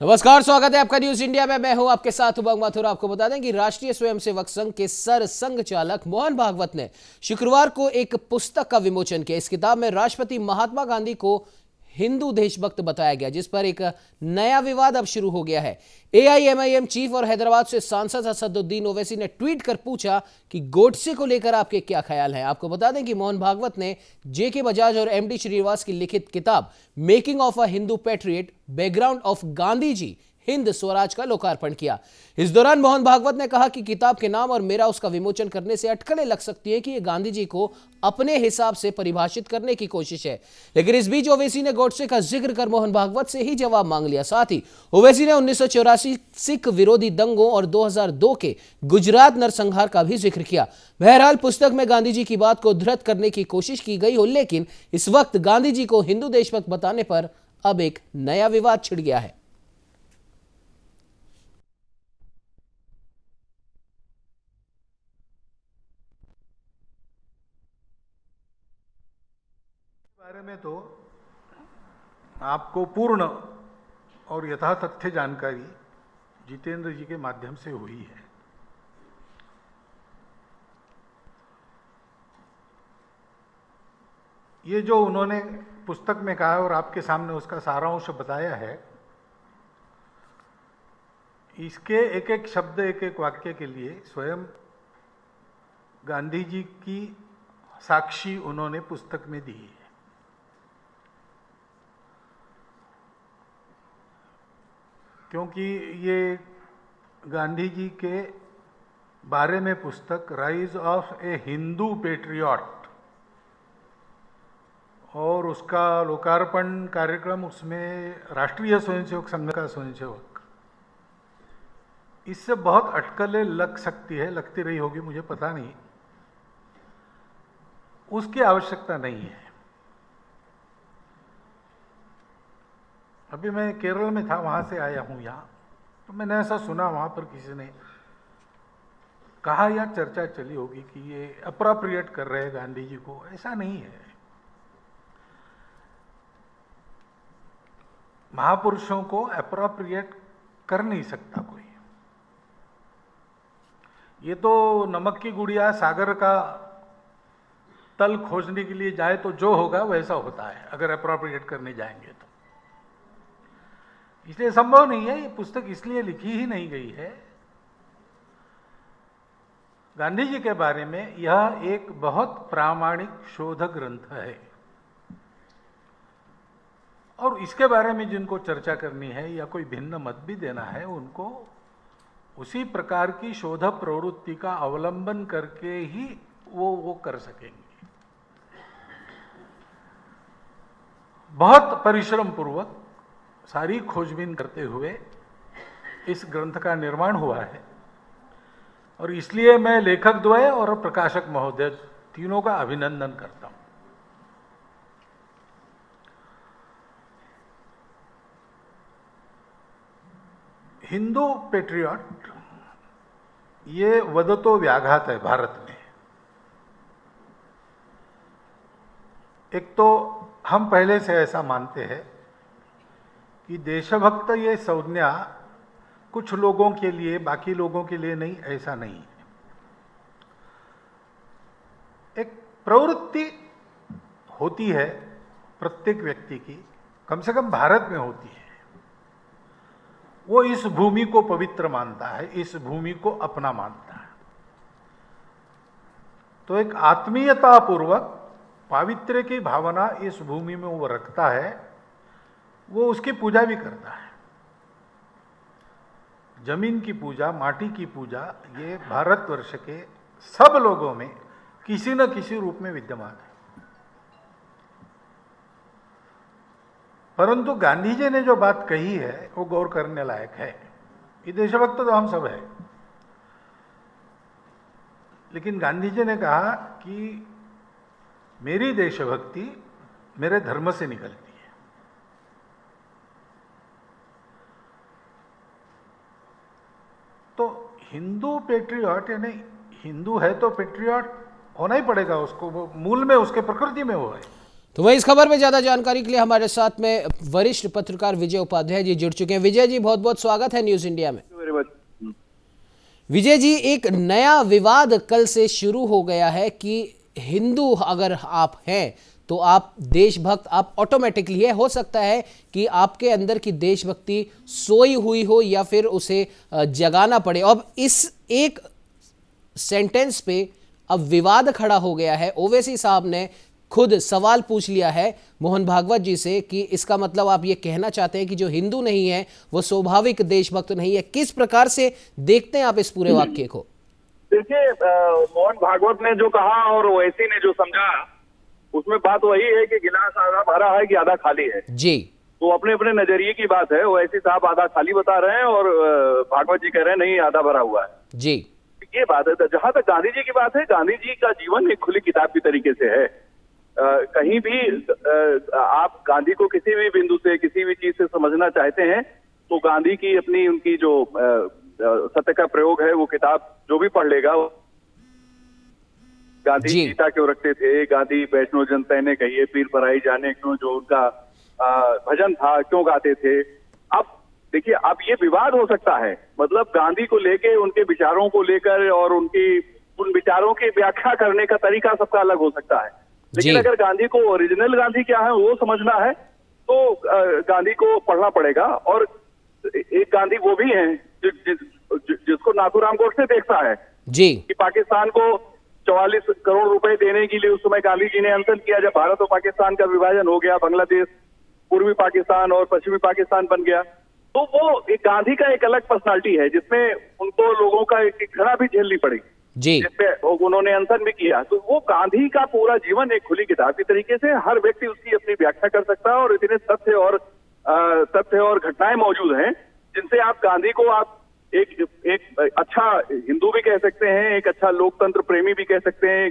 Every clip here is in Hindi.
नमस्कार, स्वागत है आपका न्यूज इंडिया में। मैं हूं आपके साथ उमंग माथुर। आपको बता दें कि राष्ट्रीय स्वयंसेवक संघ के सर संघ चालक मोहन भागवत ने शुक्रवार को एक पुस्तक का विमोचन किया। इस किताब में राष्ट्रपति महात्मा गांधी को हिंदू देशभक्त बताया गया, जिस पर एक नया विवाद अब शुरू हो गया है। एआईएमआईएम चीफ और हैदराबाद से सांसद असदुद्दीन ओवैसी ने ट्वीट कर पूछा कि गोडसे को लेकर आपके क्या ख्याल हैं। आपको बता दें कि मोहन भागवत ने जेके बजाज और एमडी श्रीनिवास की लिखित किताब making of a Hindu patriot background of Gandhi ji Hind Swaraj का लोकार्पण किया। इस दौरान मोहन भागवत ने कहा कि किताब के नाम और मेरा उसका विमोचन करने से अटकलें लग सकती हैं कि यह गांधी जी को अपने हिसाब से परिभाषित करने की कोशिश है। लेकिन इस बीच ओवैसी ने गोडसे का जिक्र कर मोहन भागवत से ही जवाब मांग लिया। साथ ही ओवैसी ने 1984 सिख विरोधी दंगों और 2002 के गुजरात नरसंहार का भी जिक्र किया। बहरहाल पुस्तक में गांधी जी की बात को उद्धृत करने की कोशिश की गई हो, लेकिन इस वक्त गांधी जी को हिंदू देशभक्त बताने पर अब एक नया विवाद छिड़ गया है। बारे में तो आपको पूर्ण और यथातथ्य जानकारी जितेंद्र जी के माध्यम से हुई है। ये जो उन्होंने पुस्तक में कहा और आपके सामने उसका सारांश बताया है, इसके एक एक शब्द एक एक वाक्य के लिए स्वयं गांधी जी की साक्षी उन्होंने पुस्तक में दी है। क्योंकि ये गांधी जी के बारे में पुस्तक rise of A Hindu patriot और उसका लोकार्पण कार्यक्रम, उसमें राष्ट्रीय स्वयंसेवक संघ का स्वयंसेवक, इससे बहुत अटकलें लग सकती है, लगती रही होगी, मुझे पता नहीं। उसकी आवश्यकता नहीं है। अभी मैं केरल में था, वहां से आया हूं यहाँ, तो मैंने ऐसा सुना, वहां पर किसी ने कहा या चर्चा चली होगी कि ये अप्रोप्रिएट कर रहे हैं गांधी जी को। ऐसा नहीं है। महापुरुषों को अप्रोप्रिएट कर नहीं सकता कोई। ये तो नमक की गुड़िया सागर का तल खोजने के लिए जाए तो जो होगा वैसा होता है, अगर अप्रोप्रिएट करने जाएंगे तो। इसलिए संभव नहीं है। ये पुस्तक इसलिए लिखी ही नहीं गई है। गांधी जी के बारे में यह एक बहुत प्रामाणिक शोध ग्रंथ है, और इसके बारे में जिनको चर्चा करनी है या कोई भिन्न मत भी देना है, उनको उसी प्रकार की शोध प्रवृत्ति का अवलंबन करके ही वो कर सकेंगे। बहुत परिश्रम पूर्वक सारी खोजबीन करते हुए इस ग्रंथ का निर्माण हुआ है, और इसलिए मैं लेखक द्वय और प्रकाशक महोदय तीनों का अभिनंदन करता हूं। हिंदू पेट्रियट ये वदतो व्याघात है भारत में। एक तो हम पहले से ऐसा मानते हैं कि देशभक्त ये संज्ञा कुछ लोगों के लिए, बाकी लोगों के लिए नहीं, ऐसा नहीं है। एक प्रवृत्ति होती है प्रत्येक व्यक्ति की, कम से कम भारत में होती है। वो इस भूमि को पवित्र मानता है, इस भूमि को अपना मानता है। तो एक आत्मीयता पूर्वक पावित्र्य की भावना इस भूमि में वो रखता है, वो उसकी पूजा भी करता है। जमीन की पूजा, माटी की पूजा, ये भारतवर्ष के सब लोगों में किसी न किसी रूप में विद्यमान है। परंतु गांधी जी ने जो बात कही है वो गौर करने लायक है। ये देशभक्त तो हम सब है, लेकिन गांधी जी ने कहा कि मेरी देशभक्ति मेरे धर्म से निकलती है। तो हिंदू पेट्रियट, यानी हिंदू है तो पेट्रियट होना ही पड़ेगा उसको, वो मूल में उसके प्रकृति में वो है। तो वहीं इस खबर में ज्यादा जानकारी के लिए हमारे साथ में वरिष्ठ पत्रकार विजय उपाध्याय जी जुड़ चुके हैं। विजय जी, बहुत बहुत स्वागत है न्यूज इंडिया में। विजय जी, एक नया विवाद कल से शुरू हो गया है कि हिंदू अगर आप हैं तो आप देशभक्त, आप ऑटोमेटिकली है। हो सकता है कि आपके अंदर की देशभक्ति सोई हुई हो या फिर उसे जगाना पड़े। अब इस एक सेंटेंस पे अब विवाद खड़ा हो गया है। ओवैसी साहब ने खुद सवाल पूछ लिया है मोहन भागवत जी से कि इसका मतलब आप ये कहना चाहते हैं कि जो हिंदू नहीं है वो स्वाभाविक देशभक्त नहीं है। किस प्रकार से देखते हैं आप इस पूरे वाक्य को? देखिए, मोहन भागवत ने जो कहा और ओवैसी ने जो समझा, उसमें बात वही है कि गिलास आधा भरा है कि आधा खाली है। जी, तो अपने अपने नजरिए की बात है। ओवैसी साहब आधा खाली बता रहे हैं और भागवत जी कह रहे हैं नहीं, आधा भरा हुआ है। जी, ये बात है। जहां तक गांधी जी की बात है, गांधी जी का जीवन एक खुली किताब की तरीके से है। कहीं भी आप गांधी को किसी भी बिंदु से, किसी भी चीज से समझना चाहते हैं तो गांधी की अपनी, उनकी जो सत्य का प्रयोग है, वो किताब जो भी पढ़ लेगा। गांधी गीता क्यों रखते थे, गांधी वैष्णो जन तैने कहिए पीर पराई जाने क्यों, जो उनका भजन था, क्यों गाते थे। अब देखिए, अब ये विवाद हो सकता है, मतलब गांधी को लेके, उनके विचारों को लेकर और उन विचारों की व्याख्या करने का तरीका सबका अलग हो सकता है। लेकिन अगर गांधी को ओरिजिनल गांधी क्या है वो समझना है तो गांधी को पढ़ना पड़ेगा। और एक गांधी वो भी हैं जिसको नाथूराम गोडसे देखता है जी, कि पाकिस्तान को 44 करोड़ रुपए देने के लिए उस समय गांधी जी ने अनशन किया। जब भारत और पाकिस्तान का विभाजन हो गया, बांग्लादेश पूर्वी पाकिस्तान और पश्चिमी पाकिस्तान बन गया, तो वो एक गांधी का एक अलग पर्सनालिटी है जिसमें उनको लोगों का एक घृणा भी झेलनी पड़ी, जिसपे उन्होंने अनशन भी किया। तो वो गांधी का पूरा जीवन एक खुली किताब की तरीके से हर व्यक्ति उसकी अपनी व्याख्या कर सकता है। और इतने तथ्य और घटनाएं मौजूद हैं जिनसे आप गांधी को आप एक अच्छा हिंदू भी कह सकते हैं, एक अच्छा लोकतंत्र प्रेमी भी कह सकते हैं,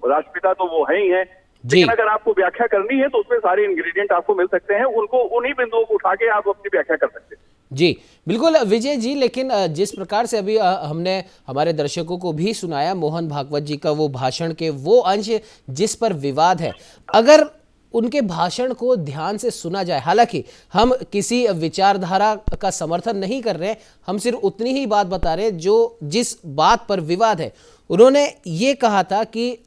राष्ट्रपिता तो वो है ही है। लेकिन अगर आपको व्याख्या करनी है तो उसमें सारे इंग्रेडिएंट आपको मिल सकते हैं, उनको उन्हीं बिंदुओं को उठा के आप अपनी व्याख्या कर सकते हैं। जी बिल्कुल विजय जी, लेकिन जिस प्रकार से अभी हमने हमारे दर्शकों को भी सुनाया मोहन भागवत जी का वो भाषण के वो अंश जिस पर विवाद है, अगर उनके भाषण को ध्यान से सुना जाए, हालांकि हम किसी विचारधारा का समर्थन नहीं कर रहे हैं, हम सिर्फ उतनी ही बात बता रहे हैं जो जिस बात पर विवाद है। उन्होंने ये कहा था कि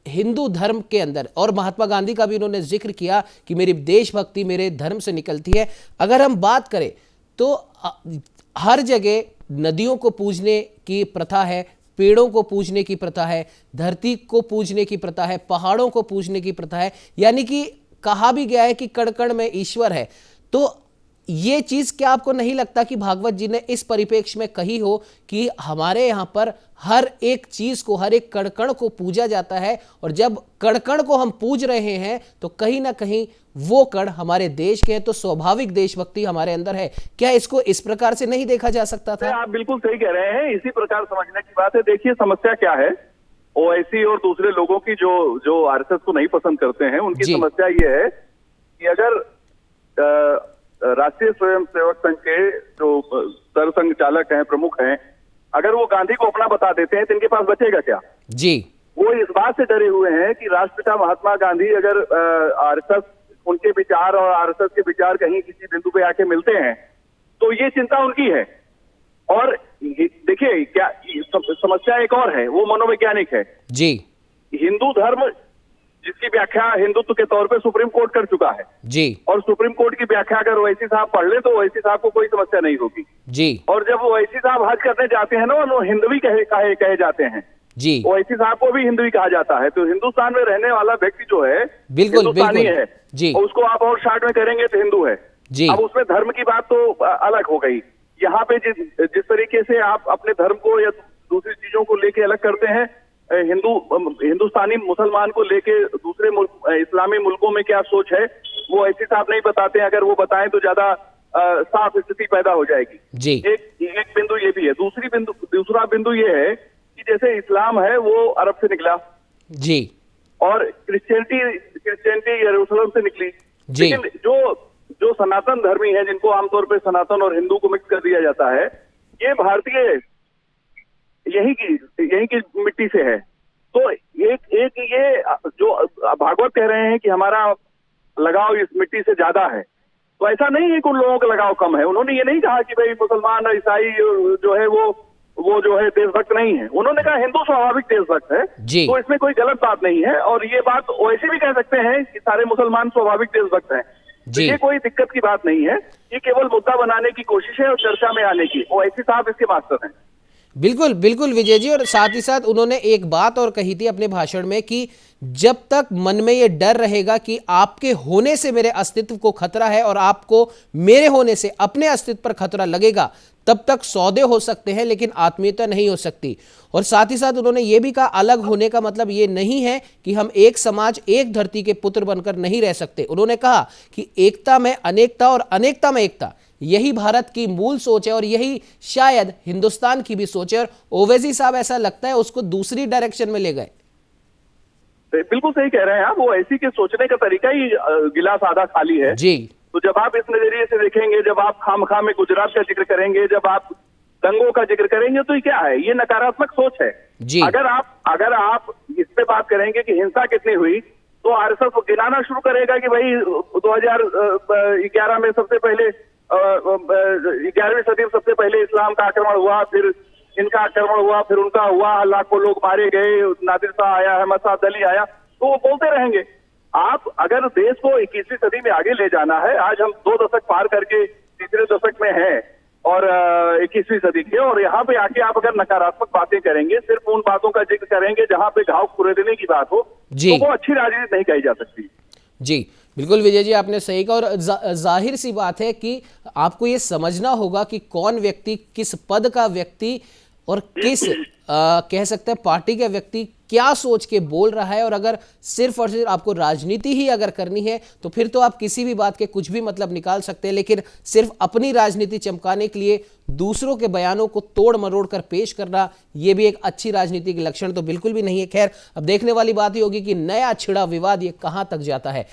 हिंदू धर्म के अंदर, और महात्मा गांधी का भी उन्होंने जिक्र किया कि मेरी देशभक्ति मेरे धर्म से निकलती है। अगर हम बात करें तो हर जगह नदियों को पूजने की प्रथा है, पेड़ों को पूजने की प्रथा है, धरती को पूजने की प्रथा है, पहाड़ों को पूजने की प्रथा है, यानी कि कहा भी गया है कि कण कण में ईश्वर है। तो ये चीज क्या आपको नहीं लगता कि भागवत जी ने इस परिप्रेक्ष्य में कही हो कि हमारे यहां पर हर एक चीज को, हर एक कण कण को पूजा जाता है, और जब कण कण को हम पूज रहे हैं तो कहीं ना कहीं वो कण हमारे देश के हैं, तो स्वाभाविक देशभक्ति हमारे अंदर है। क्या इसको इस प्रकार से नहीं देखा जा सकता था? आप बिल्कुल सही कह रहे हैं, इसी प्रकार समझने की बात है। देखिए, समस्या क्या है, ओवैसी और दूसरे लोगों की जो आरएसएस को नहीं पसंद करते हैं, उनकी समस्या ये है कि अगर राष्ट्रीय स्वयंसेवक संघ के जो सरसंघ चालक हैं, प्रमुख हैं, अगर वो गांधी को अपना बता देते हैं तो इनके पास बचेगा क्या? जी, वो इस बात से डरे हुए हैं कि राष्ट्रपिता महात्मा गांधी अगर आरएसएस, उनके विचार और आरएसएस के विचार कहीं किसी बिंदु पे आके मिलते हैं तो ये चिंता उनकी है। और देखिए, क्या समस्या एक और है, वो मनोवैज्ञानिक है। जी, हिंदू धर्म जिसकी व्याख्या हिंदुत्व के तौर पे सुप्रीम कोर्ट कर चुका है जी, और सुप्रीम कोर्ट की व्याख्या अगर ओवैसी साहब पढ़ ले तो ओवैसी साहब को कोई समस्या नहीं होगी जी। और जब ओवैसी साहब हज करने जाते हैं ना, वो हिंदवी कहे जाते हैं जी। ओवैसी साहब को भी हिंदवी कहा जाता है। तो हिंदुस्तान में रहने वाला व्यक्ति जो है बिल्कुल हिंदुस्तानी बिल्कुल है जी, और उसको आप और शार्ट में करेंगे तो हिंदू है जी। अब उसमें धर्म की बात तो अलग हो गई। यहाँ पे जिस तरीके से आप अपने धर्म को या दूसरी चीजों को लेके अलग करते हैं, हिंदुस्तानी मुसलमान को लेके दूसरे इस्लामी मुल्कों में क्या सोच है वो ऐसी साहब नहीं बताते हैं। अगर वो बताएं तो ज्यादा साफ स्थिति पैदा हो जाएगी जी। एक बिंदु ये भी है। दूसरा बिंदु ये है कि जैसे इस्लाम है वो अरब से निकला जी, और क्रिश्चियनिटी यरूशलेम से निकली जी। लेकिन जो सनातन धर्मी है, जिनको आमतौर पे सनातन और हिंदू को मिक्स कर दिया जाता है, ये भारतीय यही की मिट्टी से है। तो एक ये जो भागवत कह रहे हैं कि हमारा लगाव इस मिट्टी से ज्यादा है, तो ऐसा नहीं है कि उन लोगों का लगाव कम है। उन्होंने ये नहीं कहा कि भाई मुसलमान और ईसाई जो है वो जो है देशभक्त नहीं है। उन्होंने कहा हिंदू स्वाभाविक देशभक्त है। जी। तो इसमें कोई गलत बात नहीं है, और ये बात वैसे भी कह सकते हैं कि सारे मुसलमान स्वाभाविक देशभक्त हैं। जी। ये कोई दिक्कत की बात नहीं है, ये केवल मुद्दा बनाने की कोशिश है और चर्चा में आने की। ओवैसी साहब इसके मास्टर हैं। बिल्कुल बिल्कुल विजय जी, और साथ ही साथ उन्होंने एक बात और कही थी अपने भाषण में कि जब तक मन में ये डर रहेगा कि आपके होने से मेरे अस्तित्व को खतरा है और आपको मेरे होने से अपने अस्तित्व पर खतरा लगेगा, तब तक सौदे हो सकते हैं लेकिन आत्मीयता नहीं हो सकती। और साथ ही साथ उन्होंने ये भी कहा अलग होने का मतलब ये नहीं है कि हम एक समाज एक धरती के पुत्र बनकर नहीं रह सकते। उन्होंने कहा कि एकता में अनेकता और अनेकता में एकता, यही भारत की मूल सोच है और यही शायद हिंदुस्तान की भी सोच है। और ओवैसी साहब ऐसा लगता है उसको दूसरी डायरेक्शन में ले गए। बिल्कुल सही कह रहे हैं आप। वो ऐसी के सोचने का तरीका ही गिलास आधा खाली है जी। तो जब आप इस नजरिए से देखेंगे, जब आप खामखा में गुजरात का जिक्र करेंगे, जब आप दंगों का जिक्र करेंगे, तो ये क्या है? ये नकारात्मक सोच है जी। अगर आप इस पे बात करेंगे कि हिंसा कितनी हुई, तो आरएसएस गिनाना शुरू करेगा कि भाई 2011 में सबसे पहले 11वीं सदी में सबसे पहले इस्लाम का आक्रमण हुआ, फिर इनका आक्रमण हुआ, फिर उनका हुआ, लाखों लोग मारे गए, नादिर शाह आया, अहमद साहब अली आया, तो वो बोलते रहेंगे। आप अगर देश को 21वीं सदी में आगे ले जाना है, आज हम 2 दशक पार करके तीसरे दशक में हैं और 21वीं सदी के, और यहाँ पे आके आप अगर नकारात्मक बातें करेंगे, सिर्फ उन बातों का जिक्र करेंगे जहाँ पे घाव कुरेदने की बात हो, जी। तो वो अच्छी राजनीति नहीं कही जा सकती। जी बिल्कुल विजय जी, आपने सही कहा। और जाहिर सी बात है कि आपको ये समझना होगा कि कौन व्यक्ति, किस पद का व्यक्ति और किस कह सकते हैं पार्टी का व्यक्ति क्या सोच के बोल रहा है। और अगर सिर्फ और सिर्फ आपको राजनीति ही अगर करनी है तो फिर तो आप किसी भी बात के कुछ भी मतलब निकाल सकते हैं, लेकिन सिर्फ अपनी राजनीति चमकाने के लिए दूसरों के बयानों को तोड़ मरोड़ कर पेश करना, यह भी एक अच्छी राजनीति के लक्षण तो बिल्कुल भी नहीं है। खैर, अब देखने वाली बात ही होगी कि नया छिड़ा विवाद ये कहां तक जाता है।